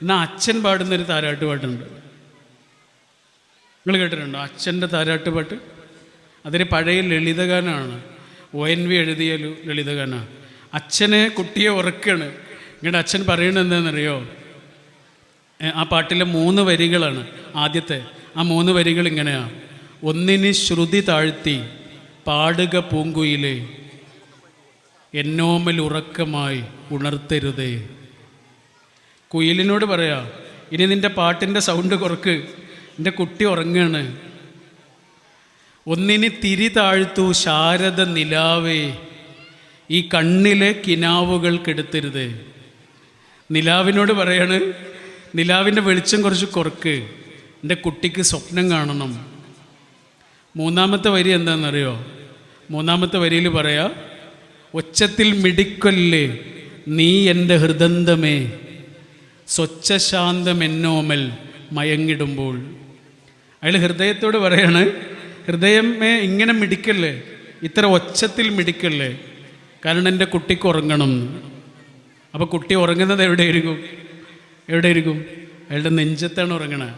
[SPEAKER 1] എന്നാൽ അച്ഛൻ പാടുന്നൊരു താരാട്ട് പാട്ടുണ്ട്, നിങ്ങൾ കേട്ടിട്ടുണ്ടോ? അച്ഛൻ്റെ താരാട്ട് പാട്ട്. അതൊരു പഴയ ലളിതഗാനമാണ്, ONV എഴുതിയ ലളിതഗാനമാണ്. അച്ഛനെ കുട്ടിയെ ഉറക്കുകയാണ്. ഇങ്ങോട്ട് അച്ഛൻ പറയണത് എന്താണെന്നറിയോ? ആ പാട്ടിലെ 3 വരികളാണ് ആദ്യത്തെ. ആ 3 വരികൾ ഇങ്ങനെയാണ്: ഒന്നിന് ശ്രുതി താഴ്ത്തി പാടുക പൂങ്കുയിലേ, എന്നോമൽ ഉറക്കമായി ഉണർത്തരുതേ. കുയിലിനോട് പറയാ, ഇനി നിൻ്റെ പാട്ടിൻ്റെ സൗണ്ട് കുറക്ക്, എൻ്റെ കുട്ടി ഉറങ്ങുകയാണ്. ഒന്നിന് തിരി താഴ്ത്തു ശാരദ നിലാവേ, ഈ കണ്ണിലെ കിനാവുകൾ കെടുത്തരുത്. നിലാവിനോട് പറയാണ്, നിലാവിൻ്റെ വെളിച്ചം കുറച്ച് കുറക്ക്, എൻ്റെ കുട്ടിക്ക് സ്വപ്നം കാണണം. 3-ാമത്തെ വരി എന്താണെന്നറിയോ? 3-ാമത്തെ വരിയിൽ പറയാ, ഒച്ചത്തിൽ മിടിക്കൊല്ലേ നീ എൻ്റെ ഹൃദന്തമേ, സ്വച്ഛശാന്തം എന്നോമൽ മയങ്ങിടുമ്പോൾ. അയാൾ ഹൃദയത്തോട് പറയാണ്, ഹൃദയമേ ഇങ്ങനെ മിടിക്കല്ലേ, ഇത്ര ഒച്ചത്തിൽ മിടിക്കല്ലേ, കാരണം എൻ്റെ കുട്ടിക്ക് ഉറങ്ങണം. അപ്പോൾ കുട്ടി ഉറങ്ങുന്നത് എവിടെയായിരിക്കും? എവിടെയായിരിക്കും? അയാളുടെ നെഞ്ചത്താണ് ഉറങ്ങണത്.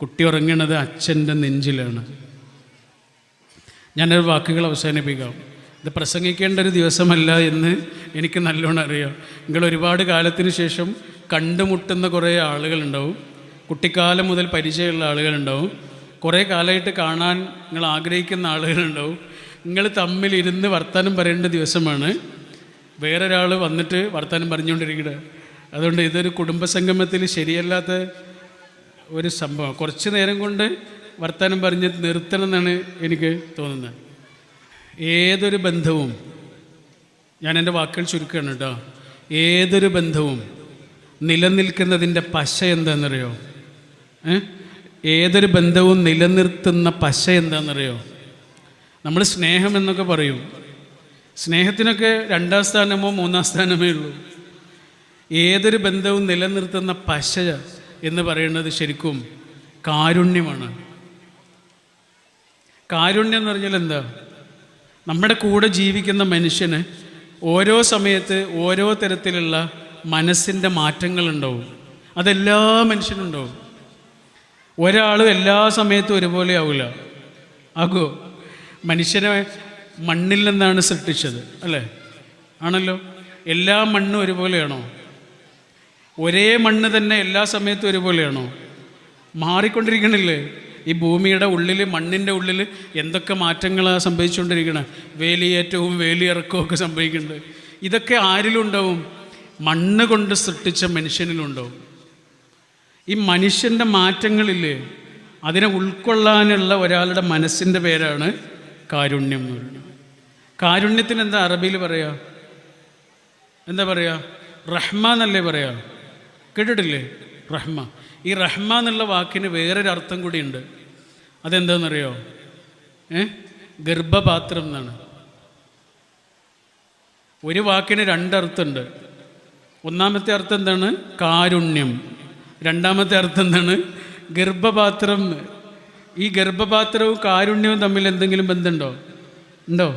[SPEAKER 1] കുട്ടി ഉറങ്ങണത് അച്ഛൻ്റെ നെഞ്ചിലാണ്. ഞാനൊരു വാക്കുകൾ അവസാനിപ്പിക്കാം. ഇത് പ്രസംഗിക്കേണ്ട ഒരു ദിവസമല്ല എന്ന് എനിക്ക് നല്ലോണം അറിയാം. നിങ്ങൾ ഒരുപാട് കാലത്തിന് ശേഷം കണ്ടുമുട്ടുന്ന കുറേ ആളുകളുണ്ടാവും, കുട്ടിക്കാലം മുതൽ പരിചയമുള്ള ആളുകളുണ്ടാവും, കുറേ കാലമായിട്ട് കാണാൻ നിങ്ങൾ ആഗ്രഹിക്കുന്ന ആളുകളുണ്ടാവും. നിങ്ങൾ തമ്മിലിരുന്ന് വർത്തമാനം പറയേണ്ട ദിവസമാണ്. വേറൊരാൾ വന്നിട്ട് വർത്തമാനം പറഞ്ഞുകൊണ്ടിരിക്കുന്നത്. അതുകൊണ്ട് ഇതൊരു കുടുംബസംഗമത്തിൽ ശരിയല്ലാത്ത ഒരു സംഭവം. കുറച്ച് നേരം കൊണ്ട് വർത്തമാനം പറഞ്ഞ് നിർത്തണം എന്നാണ് എനിക്ക് തോന്നുന്നത്. ഏതൊരു ബന്ധവും, ഞാൻ എൻ്റെ വാക്കുകൾ ചുരുക്കുകയാണ് കേട്ടോ, ഏതൊരു ബന്ധവും നിലനിൽക്കുന്നതിൻ്റെ പശ എന്താണെന്നറിയോ? ഏതൊരു ബന്ധവും നിലനിർത്തുന്ന പശ എന്താണെന്നറിയോ? നമ്മൾ സ്നേഹം എന്നൊക്കെ പറയും. സ്നേഹത്തിനൊക്കെ 2ാം സ്ഥാനമോ 3ാം സ്ഥാനമേ ഉള്ളൂ. ഏതൊരു ബന്ധവും നിലനിർത്തുന്ന പശ എന്ന് പറയുന്നത് ശരിക്കും കാരുണ്യമാണ്. കാരുണ്യം എന്ന് പറഞ്ഞാൽ എന്താ? നമ്മുടെ കൂടെ ജീവിക്കുന്ന മനുഷ്യന് ഓരോ സമയത്ത് ഓരോ തരത്തിലുള്ള മനസ്സിൻ്റെ മാറ്റങ്ങളുണ്ടാവും. അതെല്ലാ മനുഷ്യനുണ്ടാവും. ഒരാളും എല്ലാ സമയത്തും ഒരുപോലെ ആവില്ല. ആകുമോ? മനുഷ്യനെ മണ്ണിൽ നിന്നാണ് സൃഷ്ടിച്ചത്, അല്ലേ? ആണല്ലോ. എല്ലാ മണ്ണും ഒരുപോലെയാണോ? ഒരേ മണ്ണ് തന്നെ എല്ലാ സമയത്തും ഒരുപോലെയാണോ? മാറിക്കൊണ്ടിരിക്കണില്ലേ? ഈ ഭൂമിയുടെ ഉള്ളിൽ, മണ്ണിൻ്റെ ഉള്ളിൽ എന്തൊക്കെ മാറ്റങ്ങളാണ് സംഭവിച്ചുകൊണ്ടിരിക്കുന്നത്. വേലിയേറ്റവും വേലിയിറക്കവും ഒക്കെ സംഭവിക്കുന്നുണ്ട്. ഇതൊക്കെ ആരിലുണ്ടാവും? മണ്ണ് കൊണ്ട് സൃഷ്ടിച്ച മനുഷ്യനിലുണ്ടാവും. ഈ മനുഷ്യൻ്റെ മാറ്റങ്ങളില്ലേ, അതിനെ ഉൾക്കൊള്ളാനുള്ള ഒരാളുടെ മനസ്സിൻ്റെ പേരാണ് കാരുണ്യം എന്ന് പറയുന്നത്. കാരുണ്യത്തിന് എന്താ അറബിയിൽ പറയുക? എന്താ പറയുക? റഹ്മ എന്നല്ലേ പറയുക? കേട്ടിട്ടില്ലേ? റഹ്മ. ഈ റഹ്മ എന്നുള്ള വാക്കിന് വേറൊരു അർത്ഥം കൂടിയുണ്ട്. അതെന്താണെന്നറിയോ? ഗർഭപാത്രം എന്നാണ്. ഒരു വാക്കിന് 2 അർത്ഥമുണ്ട്. ഒന്നാമത്തെ അർത്ഥം എന്താണ്? കാരുണ്യം. 2ാമത്തെ അർത്ഥം എന്താണ്? ഗർഭപാത്രം. ഈ ഗർഭപാത്രവും കാരുണ്യവും തമ്മിൽ എന്തെങ്കിലും ബന്ധമുണ്ടോ? ഉണ്ടോ?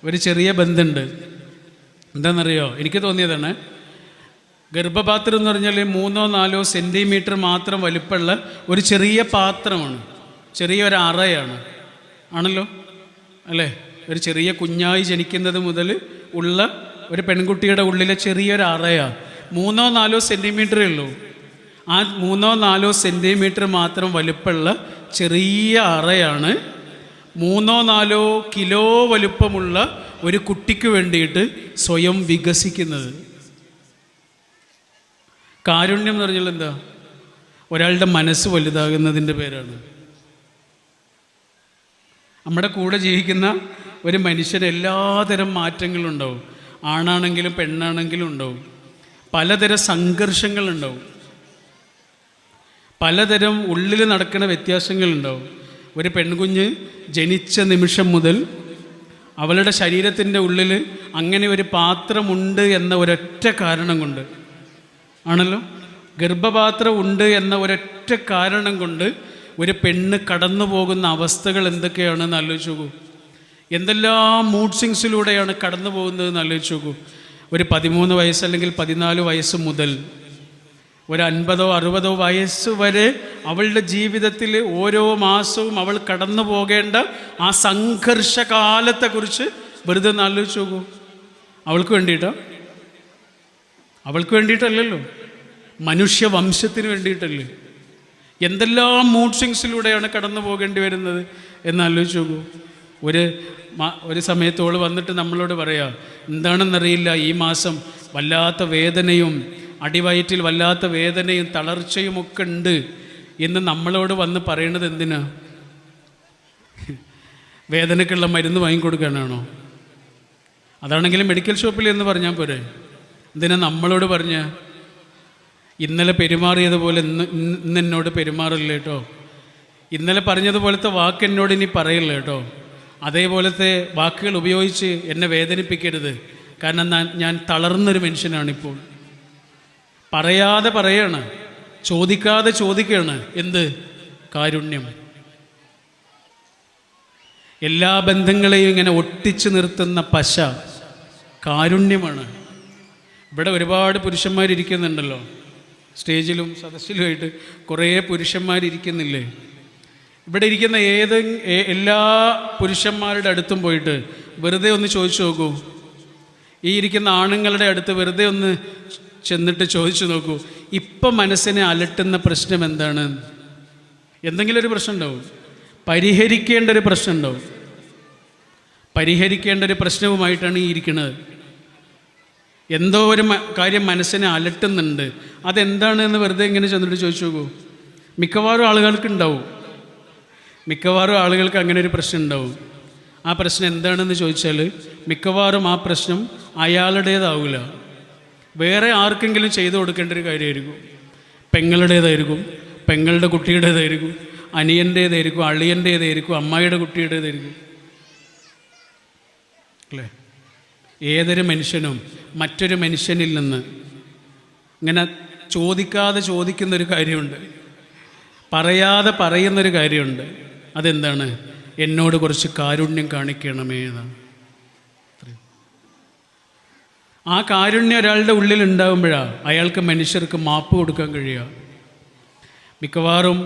[SPEAKER 1] ഒരു ചെറിയ ബന്ധമുണ്ട്. എന്താണെന്നറിയോ? എനിക്ക് തോന്നിയതാണ്. ഗർഭപാത്രം എന്ന് പറഞ്ഞാൽ 3-4 സെൻറ്റിമീറ്റർ മാത്രം വലിപ്പമുള്ള ഒരു ചെറിയ പാത്രമാണ്, ചെറിയൊരു അറയാണ്. ആണല്ലോ, അല്ലേ? ഒരു ചെറിയ കുഞ്ഞായി ജനിക്കുന്നത് മുതൽ ഉള്ള ഒരു പെൺകുട്ടിയുടെ ഉള്ളിലെ ചെറിയൊരു അറയാണ്. 3-4 സെൻറ്റിമീറ്ററേ ഉള്ളൂ. ആ 3-4 സെൻറ്റിമീറ്റർ മാത്രം വലിപ്പമുള്ള ചെറിയ അറയാണ് 3-4 കിലോ വലുപ്പമുള്ള ഒരു കുട്ടിക്ക് വേണ്ടിയിട്ട് സ്വയം വികസിക്കുന്നത്. കാരുണ്യം എന്ന് പറഞ്ഞാൽ എന്താ? ഒരാളുടെ മനസ്സ് വലുതാകുന്നതിൻ്റെ പേരാണ്. നമ്മുടെ കൂടെ ജീവിക്കുന്ന ഒരു മനുഷ്യന് എല്ലാതരം മാറ്റങ്ങളുണ്ടാവും. ആണാണെങ്കിലും പെണ്ണാണെങ്കിലും ഉണ്ടാവും. പലതരം സംഘർഷങ്ങളുണ്ടാവും. പലതരം ഉള്ളിൽ നടക്കുന്ന വ്യത്യാസങ്ങളുണ്ടാവും. ഒരു പെൺകുഞ്ഞ് ജനിച്ച നിമിഷം മുതൽ അവളുടെ ശരീരത്തിൻ്റെ ഉള്ളിൽ അങ്ങനെ ഒരു പാത്രമുണ്ട് എന്ന ഒരൊറ്റ കാരണം കൊണ്ട്, ആണല്ലോ, ഗർഭപാത്രം ഉണ്ട് എന്ന ഒരൊറ്റ കാരണം കൊണ്ട് ഒരു പെണ്ണ് കടന്നു പോകുന്ന അവസ്ഥകൾ എന്തൊക്കെയാണെന്ന് ആലോചിച്ച് നോക്കൂ. എന്തെല്ലാം മൂഡ് സ്വിങ്സിലൂടെയാണ് കടന്നു പോകുന്നതെന്ന് ആലോചിച്ച് നോക്കൂ. ഒരു 13 വയസ്സ് അല്ലെങ്കിൽ 14 വയസ്സ് മുതൽ ഒരു 50-60 വയസ്സ് വരെ അവളുടെ ജീവിതത്തിൽ ഓരോ മാസവും അവൾ കടന്നു പോകേണ്ട ആ സംഘർഷകാലത്തെക്കുറിച്ച് വെറുതെ ഒന്ന് ആലോചിച്ച് നോക്കൂ. അവൾക്ക് വേണ്ടിയിട്ടാണ്? അവൾക്ക് വേണ്ടിയിട്ടല്ലല്ലോ, മനുഷ്യവംശത്തിന് വേണ്ടിയിട്ടല്ലേ. എന്തെല്ലാം മൂഡ് സ്വിങ്സിലൂടെയാണ് കടന്നു പോകേണ്ടി വരുന്നത് എന്നാലോചിച്ച് നോക്കൂ. ഒരു സമയത്തോട് വന്നിട്ട് നമ്മളോട് പറയാം, എന്താണെന്നറിയില്ല, ഈ മാസം വല്ലാത്ത വേദനയും അടിവയറ്റിൽ വല്ലാത്ത വേദനയും തളർച്ചയും ഒക്കെ ഉണ്ട് എന്ന് നമ്മളോട് വന്ന് പറയണത് എന്തിനാ? വേദനയ്ക്കുള്ള മരുന്ന് വാങ്ങിക്കൊടുക്കാനാണോ? അതാണെങ്കിലും മെഡിക്കൽ ഷോപ്പിൽ എന്ന് പറഞ്ഞാൽ പോരെ. എന്തിനാ നമ്മളോട് പറഞ്ഞ? ഇന്നലെ പെരുമാറിയതുപോലെ ഇന്ന് എന്നോട് പെരുമാറില്ല കേട്ടോ. ഇന്നലെ പറഞ്ഞതുപോലത്തെ വാക്ക് എന്നോട് ഇനി പറയില്ല കേട്ടോ. അതേപോലത്തെ വാക്കുകൾ ഉപയോഗിച്ച് എന്നെ വേദനിപ്പിക്കരുത്. കാരണം ഞാൻ തളർന്നൊരു മനുഷ്യനാണിപ്പോൾ. പറയാതെ പറയാണ്, ചോദിക്കാതെ ചോദിക്കുകയാണ്. എന്ത്? കാരുണ്യം. എല്ലാ ബന്ധങ്ങളെയും ഇങ്ങനെ ഒട്ടിച്ചു നിർത്തുന്ന പശ കാരുണ്യമാണ്. ഇവിടെ ഒരുപാട് പുരുഷന്മാരിയ്ക്കുന്നുണ്ടല്ലോ, സ്റ്റേജിലും സദസ്സിലുമായിട്ട് കുറേ പുരുഷന്മാരിയ്ക്കുന്നില്ലേ? ഇവിടെ ഇരിക്കുന്ന എല്ലാ പുരുഷന്മാരുടെ അടുത്തും പോയിട്ട് വെറുതെ ഒന്ന് ചോദിച്ചു നോക്കൂ. ഈ ഇരിക്കുന്ന ആണുങ്ങളുടെ അടുത്ത് വെറുതെ ഒന്ന് ചെന്നിട്ട് ചോദിച്ചു നോക്കൂ, ഇപ്പം മനസ്സിനെ അലട്ടുന്ന പ്രശ്നം എന്താണ്? എന്തെങ്കിലും ഒരു പ്രശ്നം ഉണ്ടാവും, പരിഹരിക്കേണ്ട ഒരു പ്രശ്നം ഉണ്ടാവും. പരിഹരിക്കേണ്ട ഒരു പ്രശ്നവുമായിട്ടാണ് ഈ ഇരിക്കുന്നത്. എന്തോ ഒരു കാര്യം മനസ്സിനെ അലട്ടുന്നുണ്ട്. അതെന്താണ് എന്ന് വെറുതെ ഇങ്ങനെ ചെന്നിട്ട് ചോദിച്ചു നോക്കൂ. മിക്കവാറും ആളുകൾക്ക് ഉണ്ടാവും, മിക്കവാറും ആളുകൾക്ക് അങ്ങനെ ഒരു പ്രശ്നം ഉണ്ടാവും. ആ പ്രശ്നം എന്താണെന്ന് ചോദിച്ചാൽ മിക്കവാറും ആ പ്രശ്നം അയാളുടേതാവില്ല, വേറെ ആർക്കെങ്കിലും ചെയ്തു കൊടുക്കേണ്ട ഒരു കാര്യമായിരിക്കും. പെങ്ങളുടേതായിരിക്കും, പെങ്ങളുടെ കുട്ടിയുടേതായിരിക്കും, അനിയൻ്റേതായിരിക്കും, അളിയൻ്റേതായിരിക്കും, അമ്മായിയുടെ കുട്ടിയുടേതായിരിക്കും. അല്ലേ? ഏതൊരു മനുഷ്യനും മറ്റൊരു മനുഷ്യനിൽ നിന്ന് ഇങ്ങനെ ചോദിക്കാതെ ചോദിക്കുന്നൊരു കാര്യമുണ്ട്, പറയാതെ പറയുന്നൊരു കാര്യമുണ്ട്. അതെന്താണ്? എന്നോട് കുറച്ച് കാരുണ്യം കാണിക്കണമേ എന്നാണ്. ആ കാരുണ്യം ഒരാളുടെ ഉള്ളിൽ ഉണ്ടാകുമ്പോഴാണ് അയാൾക്ക് മനുഷ്യർക്ക് മാപ്പ് കൊടുക്കാൻ കഴിയുക. മിക്കവാറും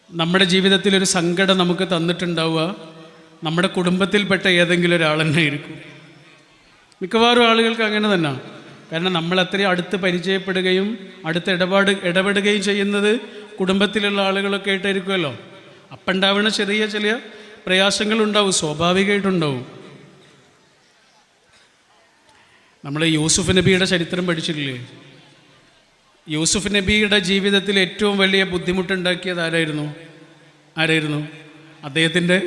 [SPEAKER 1] നമ്മുടെ ജീവിതത്തിലൊരു സങ്കടം നമുക്ക് തന്നിട്ടുണ്ടാവുക നമ്മുടെ കുടുംബത്തിൽപ്പെട്ട ഏതെങ്കിലും ഒരാൾ തന്നെ ആയിരിക്കും. മിക്കവാറും ആളുകൾക്ക് അങ്ങനെ തന്നെ. കാരണം നമ്മൾ അത്രയും അടുത്ത് പരിചയപ്പെടുകയും അടുത്ത് ഇടപെടുകയും ചെയ്യുന്നത് കുടുംബത്തിലുള്ള ആളുകളൊക്കെ ആയിട്ടായിരിക്കുമല്ലോ. അപ്പം ഉണ്ടാവുന്ന ചെറിയ ചെറിയ പ്രയാസങ്ങളുണ്ടാവും, സ്വാഭാവികമായിട്ടുണ്ടാവും. നമ്മൾ യൂസുഫ് നബിയുടെ ചരിത്രം പഠിച്ചിട്ടില്ലേ? യൂസുഫ് നബിയുടെ ജീവിതത്തിൽ ഏറ്റവും വലിയ ബുദ്ധിമുട്ടുണ്ടാക്കിയത് ആരായിരുന്നു? അദ്ദേഹത്തിൻ്റെ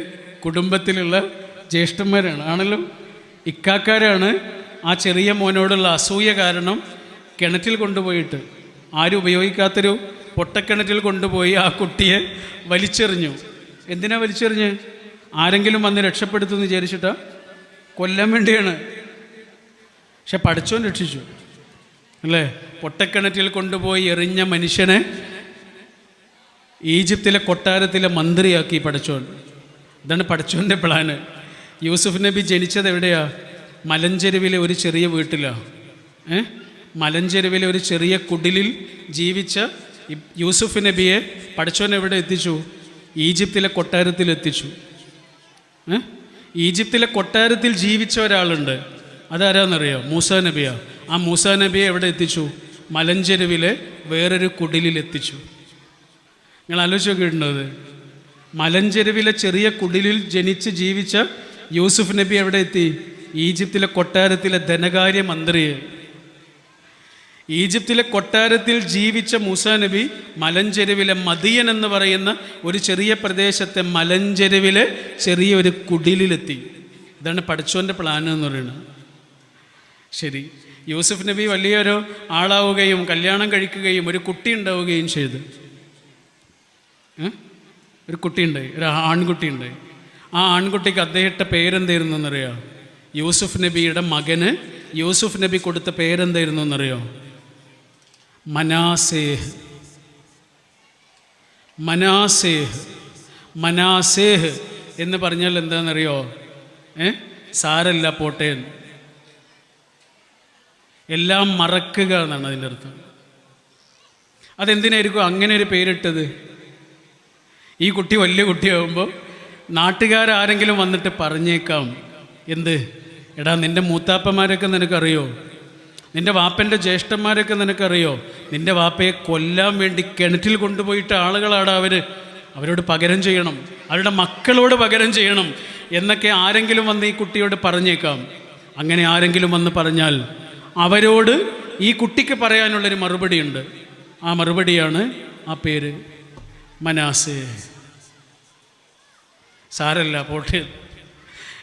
[SPEAKER 1] കുടുംബത്തിലുള്ള ജ്യേഷ്ഠന്മാരാണ്, ആണല്ലോ. ഇക്കാക്കാരാണ് ആ ചെറിയ മോനോടുള്ള അസൂയ കാരണം കിണറ്റിൽ കൊണ്ടുപോയിട്ട്, ആരും ഉപയോഗിക്കാത്തൊരു പൊട്ടക്കിണറ്റിൽ കൊണ്ടുപോയി ആ കുട്ടിയെ വലിച്ചെറിഞ്ഞു. എന്തിനാ വലിച്ചെറിഞ്ഞ്? ആരെങ്കിലും വന്ന് രക്ഷപ്പെടുത്തുമെന്ന് വിചാരിച്ചിട്ടാ? കൊല്ലാൻ വേണ്ടിയാണ്. പക്ഷെ പഠിച്ചോൻ രക്ഷിച്ചു, അല്ലേ? പൊട്ടക്കിണറ്റിൽ കൊണ്ടുപോയി എറിഞ്ഞ മനുഷ്യനെ ഈജിപ്തിലെ കൊട്ടാരത്തിലെ മന്ത്രിയാക്കി പഠിച്ചോൻ. ഇതാണ് പഠിച്ചോൻ്റെ പ്ലാന്. യൂസുഫ് നബി ജനിച്ചത് എവിടെയാ? മലഞ്ചെരുവിലെ ഒരു ചെറിയ വീട്ടിലാണ്. മലഞ്ചെരുവിലെ ഒരു ചെറിയ കുടിലിൽ ജീവിച്ച യൂസുഫ് നബിയെ പഠിച്ചോൻ എവിടെ എത്തിച്ചു? ഈജിപ്തിലെ കൊട്ടാരത്തിൽ എത്തിച്ചു. ഈജിപ്തിലെ കൊട്ടാരത്തിൽ ജീവിച്ച ഒരാളുണ്ട്, അതാരാന്നറിയോ? മൂസാ നബിയാ. ആ മൂസാ നബിയെ എവിടെ എത്തിച്ചു? മലഞ്ചെരുവിലെ വേറൊരു കുടിലിൽ എത്തിച്ചു. നിങ്ങൾ ആലോചിച്ച് നോക്കിയിട്ടുണ്ടത്? മലഞ്ചെരുവിലെ ചെറിയ കുടിലിൽ ജനിച്ച് ജീവിച്ച യൂസുഫ് നബി എവിടെ എത്തി? ഈജിപ്തിലെ കൊട്ടാരത്തിലെ ധനകാര്യ മന്ത്രിയെ. ഈജിപ്തിലെ കൊട്ടാരത്തിൽ ജീവിച്ച മൂസാ നബി മലഞ്ചെരുവിലെ മദിയൻ എന്ന് പറയുന്ന ഒരു ചെറിയ പ്രദേശത്തെ മലഞ്ചെരുവിലെ ചെറിയൊരു കുടിലിലെത്തി. ഇതാണ് പഠിച്ചോൻ്റെ പ്ലാൻ എന്ന് പറയുന്നത്. ശരി, യൂസുഫ് നബി വലിയൊരു ആളാവുകയും കല്യാണം കഴിക്കുകയും ഒരു കുട്ടി ഉണ്ടാവുകയും ചെയ്തു. ഒരു കുട്ടിയുണ്ടായി, ഒരു ആൺകുട്ടി ഉണ്ടായി. ആ ആൺകുട്ടിക്ക് അദ്ദേഹത്തെ പേരെന്തായിരുന്നു എന്നറിയോ? യൂസുഫ് നബിയുടെ മകന് യൂസുഫ് നബി കൊടുത്ത പേരെന്തായിരുന്നു എന്നറിയോ? മനാസേഹ്. മനാസേഹ് മനാസേഹ് എന്ന് പറഞ്ഞാൽ എന്താണെന്നറിയോ? സാരല്ല പോട്ടെ, എല്ലാം മറക്കുക എന്നാണ് അതിൻ്റെ അർത്ഥം. അതെന്തിനായിരിക്കും അങ്ങനെ ഒരു പേരിട്ടത്? ഈ കുട്ടി വലിയ കുട്ടിയാകുമ്പോൾ നാട്ടുകാരാരെങ്കിലും വന്നിട്ട് പറഞ്ഞേക്കാം, എന്ത്, എടാ നിൻ്റെ മൂത്താപ്പന്മാരൊക്കെ നിനക്കറിയോ? നിൻ്റെ വാപ്പൻ്റെ ജ്യേഷ്ഠന്മാരൊക്കെ നിനക്കറിയോ? നിൻ്റെ വാപ്പയെ കൊല്ലാൻ വേണ്ടി കിണറ്റിൽ കൊണ്ടുപോയിട്ട് ആളുകളാണ് അവരോട് പകരം ചെയ്യണം, അവരുടെ മക്കളോട് പകരം ചെയ്യണം എന്നൊക്കെ ആരെങ്കിലും വന്ന് ഈ കുട്ടിയോട് പറഞ്ഞേക്കാം. അങ്ങനെ ആരെങ്കിലും വന്ന് പറഞ്ഞാൽ അവരോട് ഈ കുട്ടിക്ക് പറയാനുള്ളൊരു മറുപടിയുണ്ട്. ആ മറുപടിയാണ് ആ പേര് മനാസേ. സാരല്ല പോട്ടെ.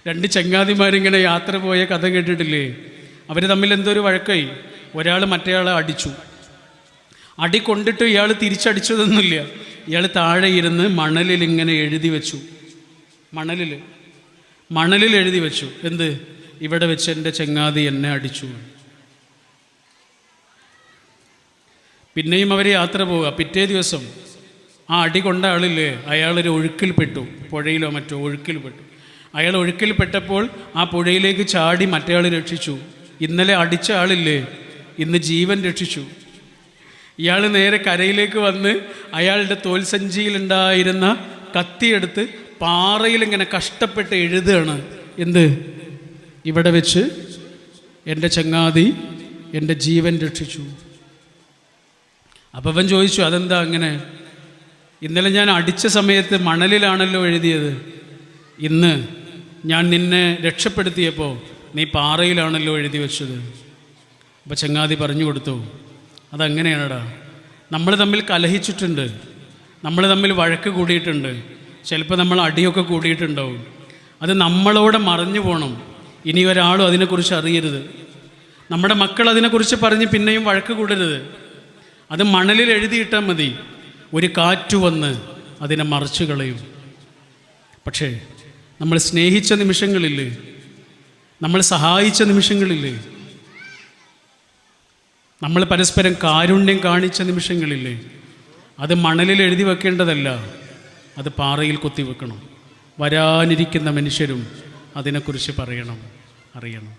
[SPEAKER 1] രണ്ട് ചങ്ങാതിമാരിങ്ങനെ യാത്ര പോയ കഥ കേട്ടിട്ടില്ലേ? അവർ തമ്മിൽ എന്തോ ഒരു വഴക്കായി. ഒരാൾ മറ്റേയാളെ അടിച്ചു. അടി കൊണ്ടിട്ട് ഇയാൾ തിരിച്ചടിച്ചതൊന്നുമില്ല. ഇയാൾ താഴെ ഇരുന്ന് മണലിൽ ഇങ്ങനെ എഴുതി വെച്ചു. മണലിൽ എഴുതി വെച്ചു, എന്ത്, ഇവിടെ വെച്ച് എൻ്റെ ചങ്ങാതി എന്നെ അടിച്ചു. പിന്നെയും അവർ യാത്ര പോവുക. പിറ്റേ ദിവസം ആ അടി കൊണ്ട ആളില്ലേ, അയാളൊരു ഒഴുക്കിൽപ്പെട്ടു, പുഴയിലോ മറ്റോ ഒഴുക്കിൽപ്പെട്ടു. അയാൾ ഒഴുക്കിൽപ്പെട്ടപ്പോൾ ആ പുഴയിലേക്ക് ചാടി മറ്റേയാൾ രക്ഷിച്ചു. ഇന്നലെ അടിച്ച ആളില്ലേ, ഇന്ന് ജീവൻ രക്ഷിച്ചു. ഇയാൾ നേരെ കരയിലേക്ക് വന്ന് അയാളുടെ തോൽസഞ്ചിയിലുണ്ടായിരുന്ന കത്തിയെടുത്ത് പാറയിലിങ്ങനെ കഷ്ടപ്പെട്ട് എഴുതുകയാണ്, എന്ത്, ഇവിടെ വെച്ച് എൻ്റെ ചങ്ങാതി എൻ്റെ ജീവൻ രക്ഷിച്ചു. അപ്പം അവൻ ചോദിച്ചു, അതെന്താ അങ്ങനെ? ഇന്നലെ ഞാൻ അടിച്ച സമയത്ത് മണലിലാണല്ലോ എഴുതിയത്, ഇന്ന് ഞാൻ നിന്നെ രക്ഷപ്പെടുത്തിയപ്പോൾ നീ പാറയിലാണല്ലോ എഴുതി വെച്ചത്. അപ്പോൾ ചങ്ങാതി പറഞ്ഞു കൊടുത്തു, അതങ്ങനെയാണടാ, നമ്മൾ തമ്മിൽ കലഹിച്ചിട്ടുണ്ട്, നമ്മൾ തമ്മിൽ വഴക്ക് കൂടിയിട്ടുണ്ട്, ചിലപ്പോൾ നമ്മൾ അടിയൊക്കെ കൂടിയിട്ടുണ്ടാവും. അത് നമ്മളോട് മറഞ്ഞു പോകണം. ഇനി ഒരാളും അതിനെക്കുറിച്ച് അറിയരുത്. നമ്മുടെ മക്കൾ അതിനെക്കുറിച്ച് പറഞ്ഞ് പിന്നെയും വഴക്ക് കൂടരുത്. അത് മണലിൽ എഴുതിയിട്ടാൽ മതി. ഒരു കാറ്റ് വന്ന് അതിനെ മറിച്ച് കളയും. പക്ഷേ നമ്മൾ സ്നേഹിച്ച നിമിഷങ്ങളില്ലേ, നമ്മൾ സഹായിച്ച നിമിഷങ്ങളില്ലേ, നമ്മൾ പരസ്പരം കാരുണ്യം കാണിച്ച നിമിഷങ്ങളില്ലേ, അത് മണലിൽ എഴുതി വെക്കേണ്ടതല്ല, അത് പാറയിൽ കൊത്തിവെക്കണം. വരാനിരിക്കുന്ന മനുഷ്യരും അതിനെക്കുറിച്ച് പറയണം, അറിയണം.